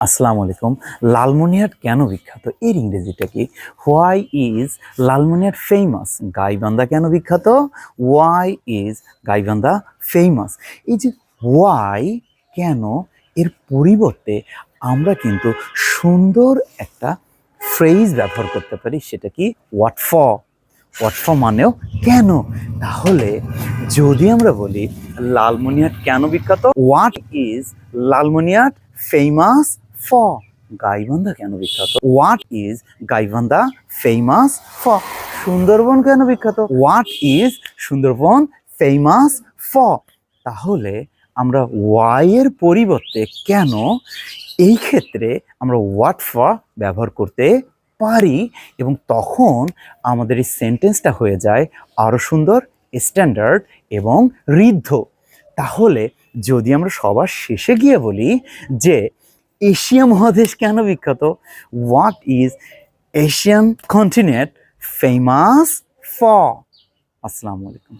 আসসালামু আলাইকুম। লালমনিরহাট কেন বিখ্যাত? এর ইংরেজিটা কি? Why is Lalmonirhat famous? Gaibandha কেন বিখ্যাত? Why is Gaibandha famous? এই যে ওয়াই, কেন, এর পরিবর্তে আমরা কিন্তু সুন্দর একটা ফ্রেজ ব্যবহার করতে পারি, সেটা কি? What for. হোয়াট ফর মানেও কেন। তাহলে যদি আমরা বলি লালমনিরহাট কেন বিখ্যাত, what is Lalmonirhat famous for? Gaibandha কেন বিখ্যাত? What is Gaibandha famous for? Sundarban কেন বিখ্যাত? What is Sundarban famous for? তাহলে আমরা ওয়াই এর পরিবর্তে কেন, এই ক্ষেত্রে আমরা হোয়াট ফর ব্যবহার করতে পারি এবং তখন আমাদের এই সেন্টেন্সটা হয়ে যায় আরও সুন্দর, স্ট্যান্ডার্ড এবং ঋদ্ধ। তাহলে যদি আমরা সবার শেষে গিয়ে বলি যে এশিয়া মহাদেশ কেন বিখ্যাত? What is Asian continent famous for? আসসালামু আলাইকুম।